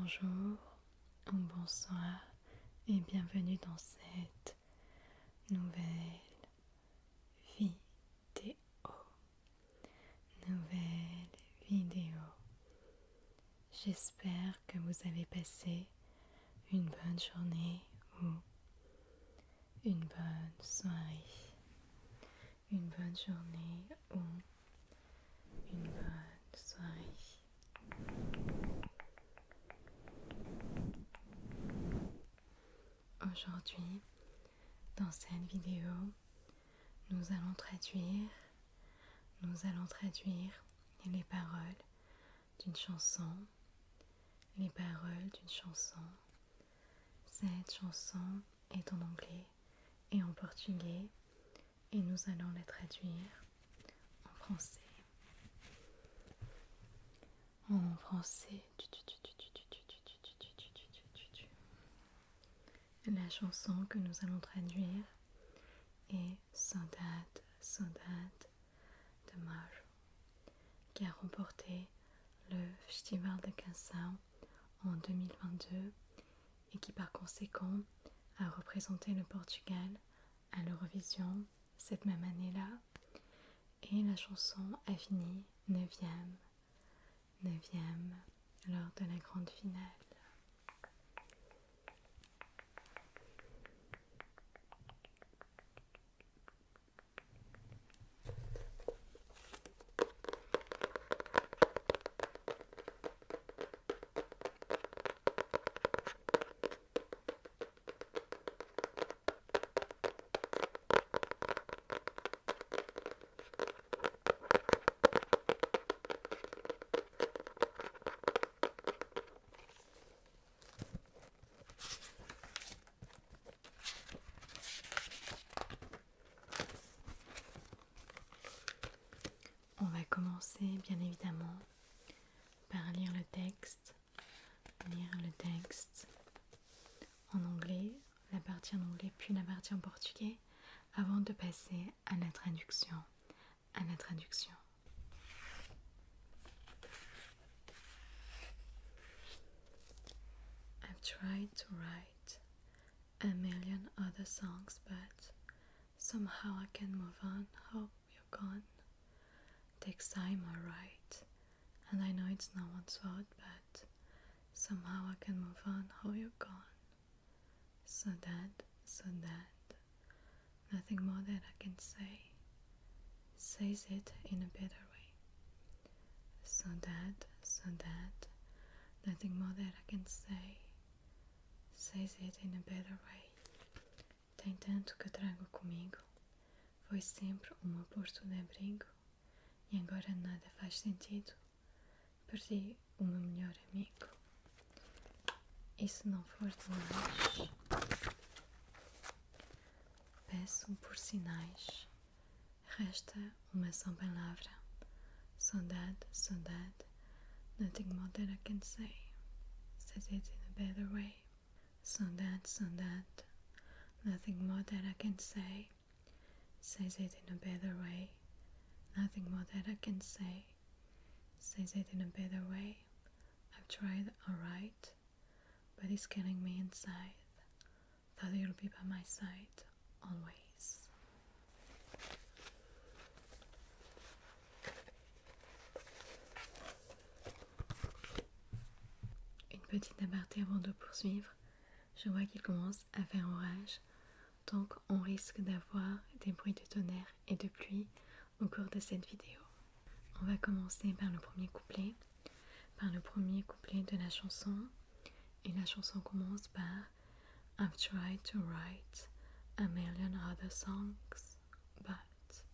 Bonjour ou bonsoir et bienvenue dans cette nouvelle vidéo. J'espère que vous avez passé une bonne journée ou une bonne soirée. Une bonne journée ou une bonne soirée. Aujourd'hui, dans cette vidéo, nous allons traduire les paroles d'une chanson. Cette chanson est en anglais et en portugais et nous allons la traduire en français. La chanson que nous allons traduire est Saudade, Saudade de Majo, qui a remporté le Festival de Canção en 2022 et qui par conséquent a représenté le Portugal à l'Eurovision cette même année-là. Et la chanson a fini 9e lors de la grande finale. On va commencer bien évidemment par lire le texte en anglais, la partie en anglais puis la partie en portugais, avant de passer à la traduction. I've tried to write a million other songs, but somehow I can move on. Hope you're gone. Takes time, alright, and I know it's no one's fault, but somehow I can move on. How you're gone. So that, nothing more that I can say. Says it in a better way. So that, nothing more that I can say. Says it in a better way. Tem tanto que trago comigo. Foi sempre o meu porto de abrigo. E agora nada faz sentido. Perdi o meu melhor amigo. E se não for demais, peço por sinais. Resta uma só palavra. Saudade, nothing more that I can say. Says it in a better way. Saudade, nothing more that I can say. Says it in a better way. Nothing more that I can say. Says it in a better way. I've tried alright, but it's killing me inside. Thought you'll be by my side, always. Une petite aparté avant de poursuivre. Je vois qu'il commence à faire orage, donc on risque d'avoir des bruits de tonnerre et de pluie au cours de cette vidéo. On va commencer par le premier couplet de la chanson. Et la chanson commence par I've tried to write a million other songs, but.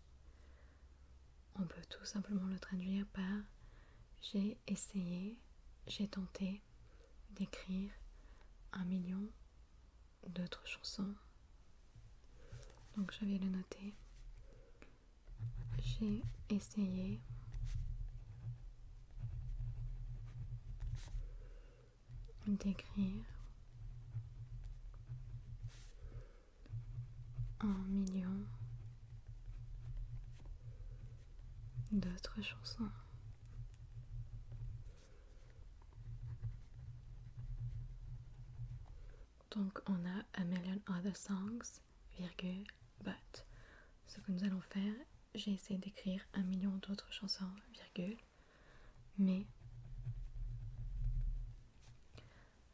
On peut tout simplement le traduire par j'ai tenté d'écrire 1 million d'autres chansons. Donc je vais le noter. J'ai essayé d'écrire 1 million d'autres chansons. Donc on a A Million Other Songs, virgule, but. Ce que nous allons faire, j'ai essayé d'écrire 1 million d'autres chansons, virgule, mais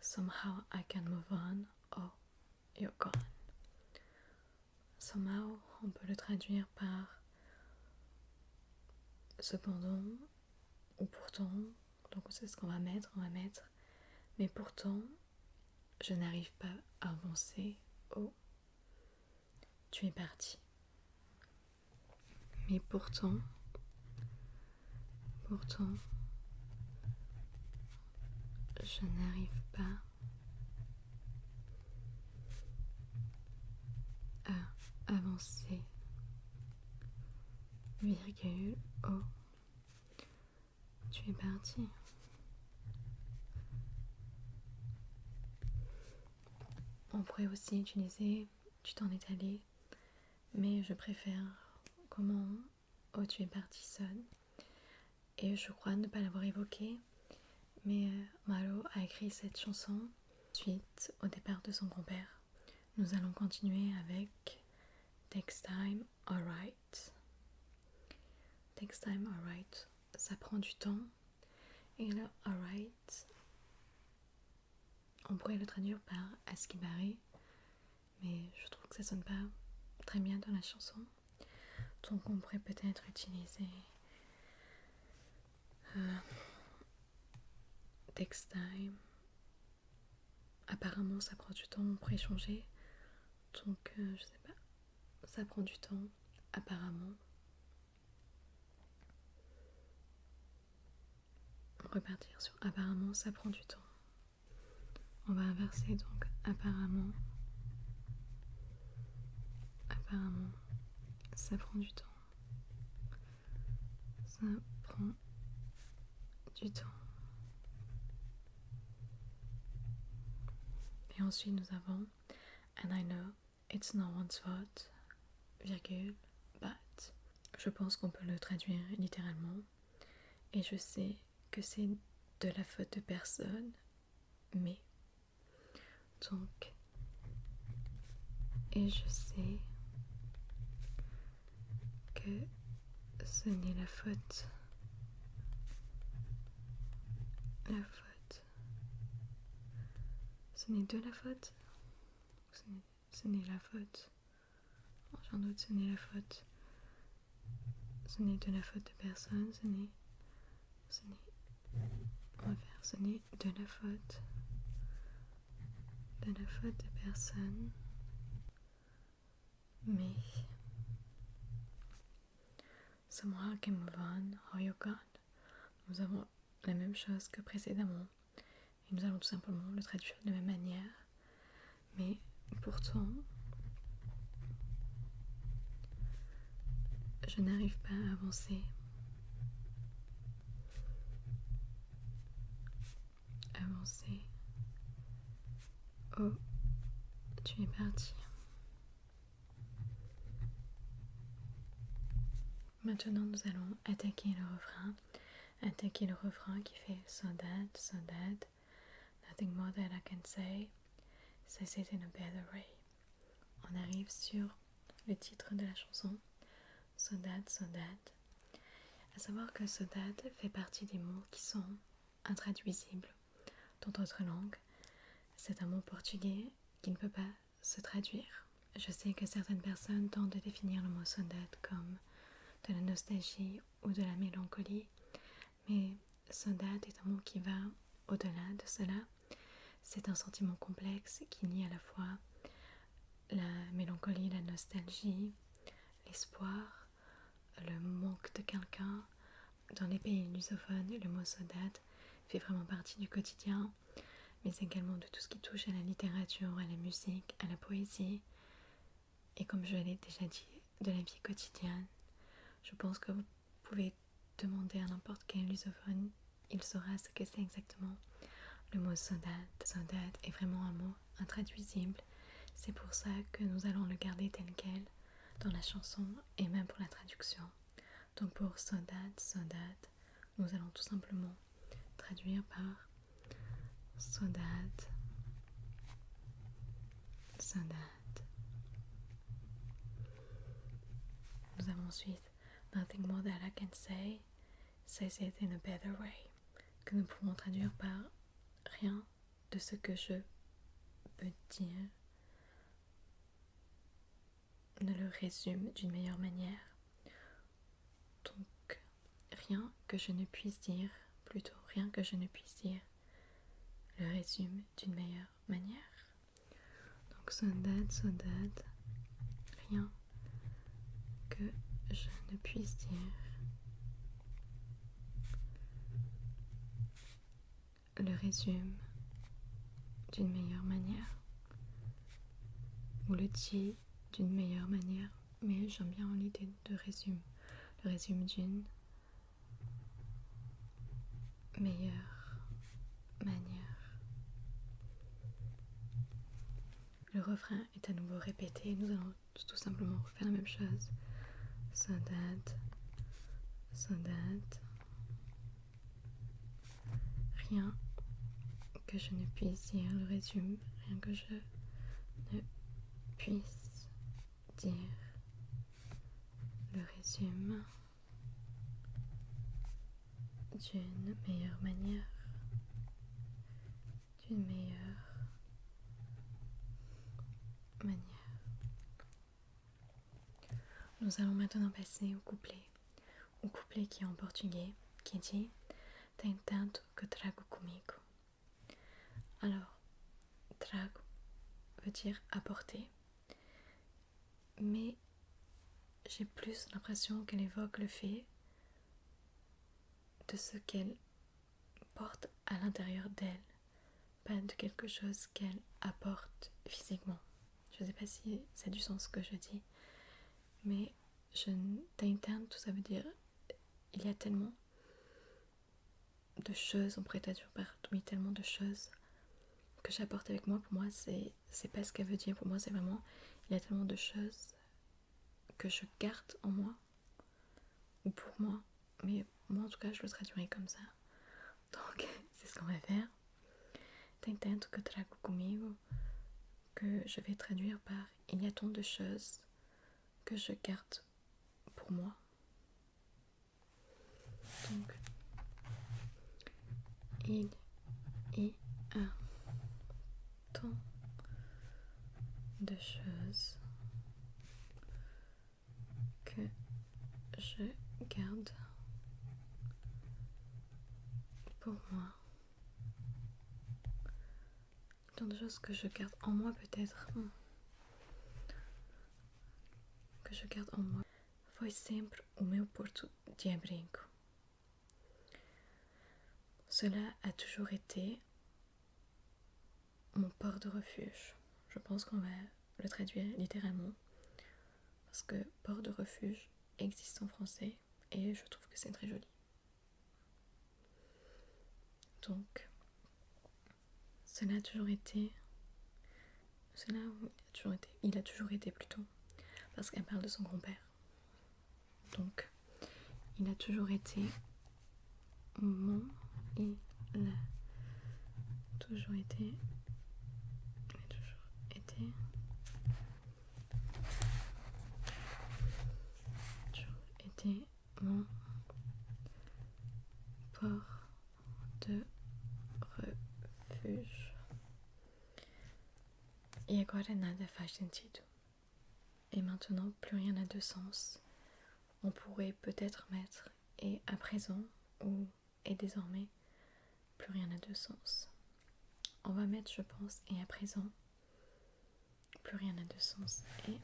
somehow I can move on, oh, you're gone. Somehow, on peut le traduire par cependant ou pourtant, donc c'est ce qu'on va mettre, mais pourtant, je n'arrive pas à avancer, oh, tu es parti. Mais pourtant, je n'arrive pas à avancer, virgule, oh, tu es parti. On pourrait aussi utiliser tu t'en es allé, mais je préfère comment oh tu es parti seul. Et je crois ne pas l'avoir évoqué, mais Malo a écrit cette chanson suite au départ de son grand-père. Nous allons continuer avec Takes Time, Alright. Takes Time, Alright, ça prend du temps. Et le Alright, on pourrait le traduire par Askibari, mais je trouve que ça sonne pas très bien dans la chanson. Donc on pourrait peut-être utiliser Takes Time. Apparemment ça prend du temps, on pourrait changer. Donc je sais pas, ça prend du temps, apparemment. Repartir sur apparemment ça prend du temps. On va inverser donc apparemment ça prend du temps. Ça prend du temps. Et ensuite nous avons And I know it's no one's fault, virgule, but. Je pense qu'on peut le traduire littéralement. Et je sais que c'est de la faute de personne, mais. Donc. Et je sais que ce n'est la faute. Ce n'est de la faute. Ce n'est la faute. J'en doute, ce n'est la faute. Ce n'est de la faute de personne. Ce n'est de la faute. De la faute de personne. Mais. Somehow I can move on. Oh, you're gone. Nous avons la même chose que précédemment. Et nous allons tout simplement le traduire de la même manière. Mais pourtant, je n'arrive pas à avancer. Oh, tu es parti. Maintenant, nous allons attaquer le refrain. Qui fait so that, nothing more that I can say, says it in a better way. On arrive sur le titre de la chanson, so that. À savoir que so that fait partie des mots qui sont intraduisibles dans d'autres langues. C'est un mot portugais qui ne peut pas se traduire. Je sais que certaines personnes tentent de définir le mot so that comme de la nostalgie ou de la mélancolie, mais so that est un mot qui va au-delà de cela. C'est un sentiment complexe qui nie à la fois la mélancolie, la nostalgie, l'espoir, le manque de quelqu'un. Dans les pays lusophones, le mot so that fait vraiment partie du quotidien, mais également de tout ce qui touche à la littérature, à la musique, à la poésie, et comme je l'ai déjà dit, de la vie quotidienne. Je pense que vous pouvez demander à n'importe quel lusophone, il saura ce que c'est exactement. Le mot so that est vraiment un mot intraduisible. C'est pour ça que nous allons le garder tel quel dans la chanson et même pour la traduction. Donc pour so that, nous allons tout simplement traduire par so that Saudade. Nous avons ensuite Nothing more that I can say, says it in a better way, que nous pouvons traduire par rien de ce que je peux dire ne le résume d'une meilleure manière. Donc, rien que je ne puisse dire, plutôt rien que je ne puisse dire, le résume d'une meilleure manière. Donc, saudade, rien que je ne puisse dire, le résume d'une meilleure manière, ou le dit d'une meilleure manière, mais j'aime bien l'idée de résume, le résume d'une meilleure manière. Le refrain est à nouveau répété, nous allons tout simplement refaire la même chose. Saudade, rien que je ne puisse dire, le résume, rien que je ne puisse dire, le résume d'une meilleure manière, d'une meilleure manière. Nous allons maintenant passer au couplet qui est en portugais, qui dit Tem tanto que trago comigo. Alors, trago veut dire apporter, mais j'ai plus l'impression qu'elle évoque le fait de ce qu'elle porte à l'intérieur d'elle, pas de quelque chose qu'elle apporte physiquement. Je ne sais pas si ça a du sens ce que je dis, mais tem tanto, ça veut dire il y a tellement de choses, on pourrait traduire par oui, tellement de choses que j'apporte avec moi. Pour moi, c'est pas ce qu'elle veut dire. Pour moi, c'est vraiment il y a tellement de choses que je garde en moi, ou pour moi, mais moi en tout cas je le traduirai comme ça. Donc c'est ce qu'on va faire. Tem tanto que trago comigo, que je vais traduire par il y a tant de choses que je garde pour moi. Donc il y a tant de choses que je garde pour moi. Tant de choses que je garde en moi peut-être. Que je garde en moi. Foi sempre o meu porto de abrigo. Cela a toujours été mon port de refuge. Je pense qu'on va le traduire littéralement parce que port de refuge existe en français et je trouve que c'est très joli. Donc, il a toujours été plutôt, parce qu'elle parle de son grand-père. Donc, il a toujours été mon, il a toujours été mon port de refuge. E agora nada faz sentido. Et maintenant, plus rien n'a de sens. On pourrait peut-être mettre et à présent ou et désormais, plus rien n'a de sens. On va mettre, je pense, et à présent, plus rien n'a de sens. Et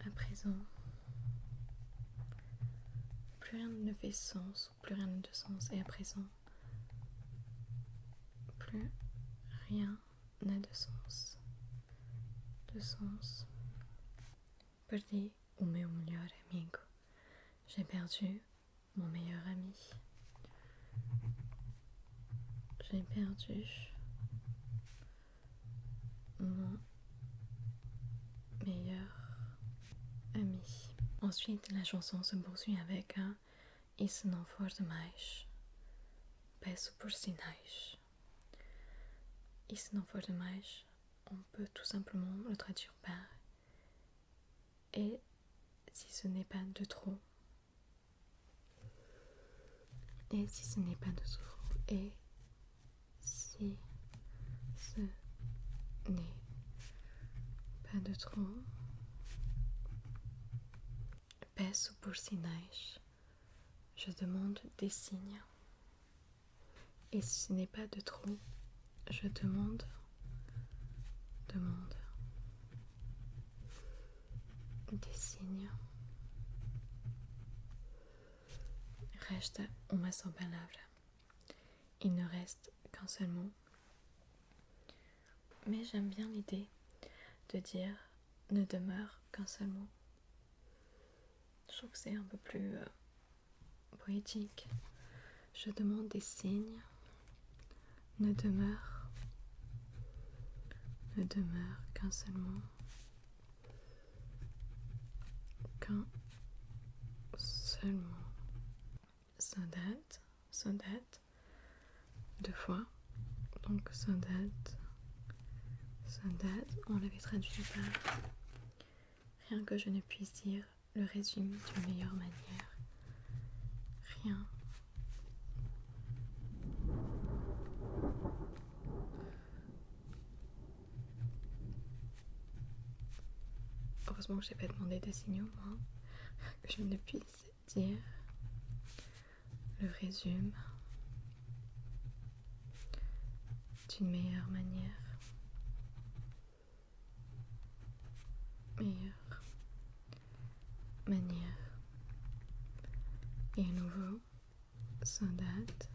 à présent, plus rien ne fait sens, plus rien n'a de sens. Et à présent, plus rien n'a de sens. Perdi o meu melhor amigo. J'ai perdu mon meilleur ami. J'ai perdu mon meilleur ami. Ensuite, la chanson se poursuit avec un E se não for demais, peço por sinais. E se não for demais, on peut tout simplement le traduire par et si ce n'est pas de trop. Et si ce n'est pas de trop. Et si ce n'est pas de trop. Peço por sinais. Je demande des signes. Et si ce n'est pas de trop, je demande des signes. Resta uma só palavra. Il ne reste qu'un seul mot. Mais j'aime bien l'idée de dire ne demeure qu'un seul mot. Je trouve que c'est un peu plus poétique. Je demande des signes. Ne demeure qu'un seul mot. Qu'un seul mot. Saudade, deux fois. Donc saudade, on l'avait traduit par rien que je ne puisse dire le résume d'une meilleure manière. Rien. Heureusement que j'ai pas demandé des signaux, moi. Que je ne puisse dire le résume d'une meilleure manière. Et à nouveau, saudade,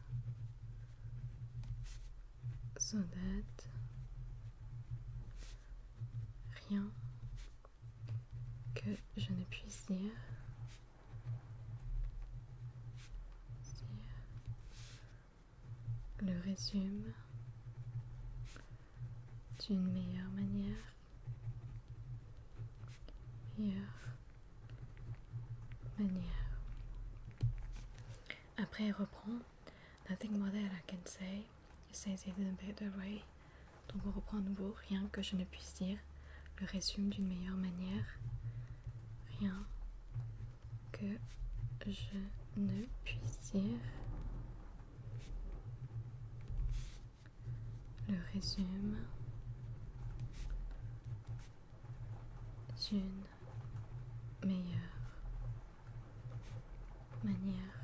rien que je ne puisse dire le résume d'une meilleure manière. Après, elle reprend Nothing more that I can say, says it in a better way. Donc on reprend à nouveau, rien que je ne puisse dire le résume d'une meilleure manière. Rien que je ne puisse dire le résume d'une meilleure manière.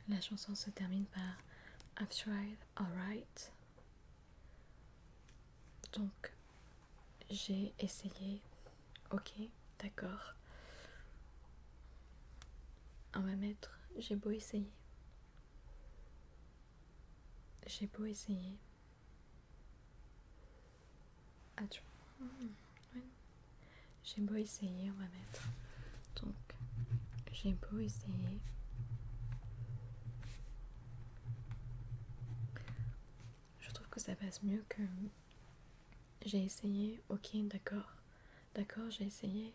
La chanson se termine par I've tried, alright. Donc j'ai essayé, ok, d'accord. On va mettre j'ai beau essayer. J'ai beau essayer. J'ai beau essayer, on va mettre. Donc, j'ai beau essayer. Je trouve que ça passe mieux que j'ai essayé, ok, d'accord. D'accord, j'ai essayé.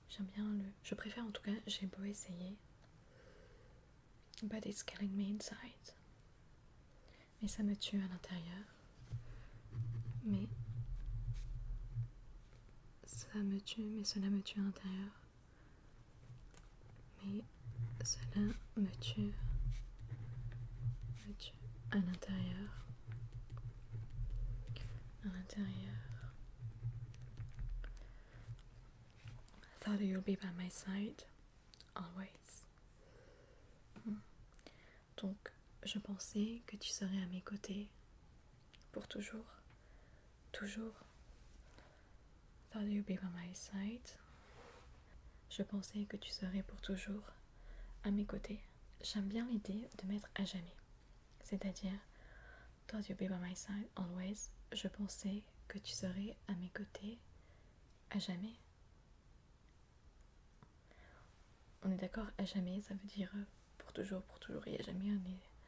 J'aime bien le. Je préfère en tout cas, j'ai beau essayer. But it's killing me inside. Mais ça me tue à l'intérieur. Mais cela me tue à l'intérieur. Mais cela me tue à l'intérieur. Thought you'll be by my side, always. Donc, je pensais que tu serais à mes côtés pour toujours. Toujours. Thought you'll be by my side. Je pensais que tu serais pour toujours à mes côtés. J'aime bien l'idée de mettre à jamais. C'est-à-dire, thought you'll be by my side, always. Je pensais que tu serais à mes côtés à jamais. On est d'accord, à jamais, ça veut dire pour toujours, et à jamais,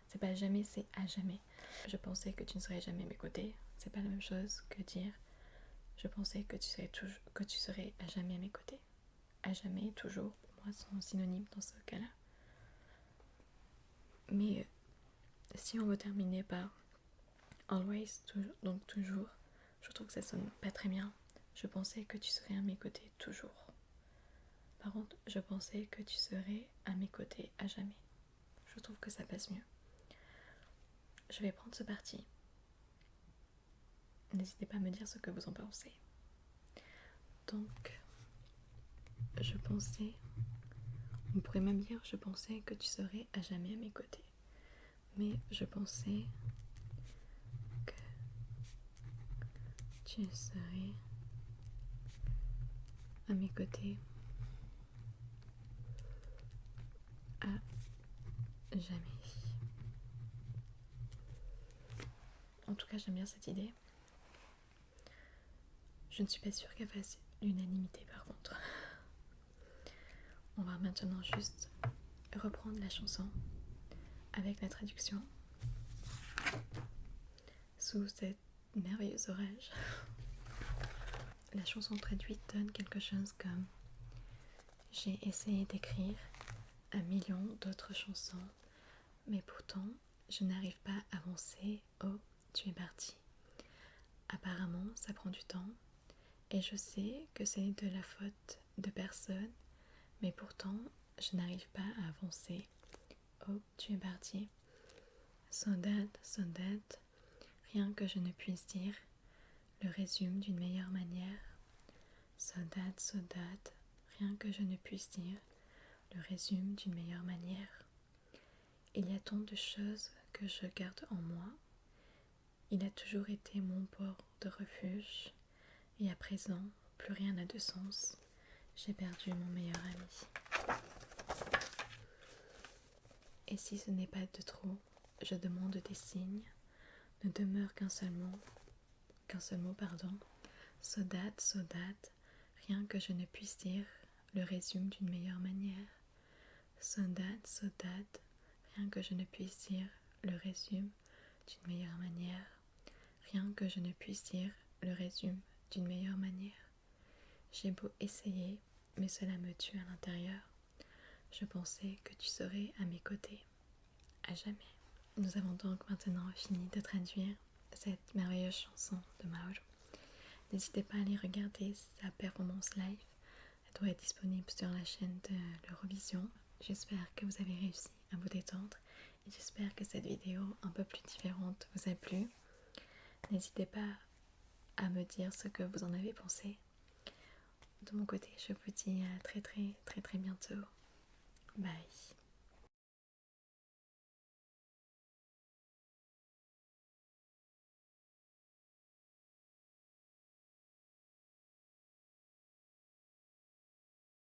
c'est pas à jamais, c'est à jamais. Je pensais que tu ne serais jamais à mes côtés, c'est pas la même chose que dire je pensais que tu serais à jamais à mes côtés. À jamais, toujours, pour moi, sont synonymes dans ce cas-là. Mais si on veut terminer par Always, donc toujours. Je trouve que ça sonne pas très bien. Je pensais que tu serais à mes côtés toujours. Par contre, je pensais que tu serais à mes côtés à jamais. Je trouve que ça passe mieux. Je vais prendre ce parti. N'hésitez pas à me dire ce que vous en pensez. Donc, je pensais, on pourrait même dire, je pensais que tu serais à jamais à mes côtés. Mais je pensais que tu serais à mes côtés à jamais. En tout cas, j'aime bien cette idée. Je ne suis pas sûre qu'elle fasse l'unanimité par contre. On va maintenant juste reprendre la chanson avec la traduction sous cet merveilleux orage. La chanson traduite donne quelque chose comme: j'ai essayé d'écrire 1 million d'autres chansons, mais pourtant je n'arrive pas à avancer. Oh, tu es parti. Apparemment, ça prend du temps, et je sais que c'est de la faute de personne, mais pourtant je n'arrive pas à avancer. Oh, tu es parti. So that, rien que je ne puisse dire le résume d'une meilleure manière. So that, rien que je ne puisse dire le résume d'une meilleure manière. Il y a tant de choses que je garde en moi. Il a toujours été mon port de refuge, et à présent, plus rien n'a de sens. J'ai perdu mon meilleur ami. Et si ce n'est pas de trop, je demande des signes. Ne demeure qu'un seul mot, So that, rien que je ne puisse dire le résume d'une meilleure manière. So that, rien que je ne puisse dire le résume d'une meilleure manière. Rien que je ne puisse dire le résume d'une meilleure manière. J'ai beau essayer, mais cela me tue à l'intérieur. Je pensais que tu serais à mes côtés, à jamais. Nous avons donc maintenant fini de traduire cette merveilleuse chanson de Mauro. N'hésitez pas à aller regarder sa performance live. Elle doit être disponible sur la chaîne de l'Eurovision. J'espère que vous avez réussi à vous détendre et j'espère que cette vidéo un peu plus différente vous a plu. N'hésitez pas à me dire ce que vous en avez pensé. De mon côté, je vous dis à très bientôt. Bye.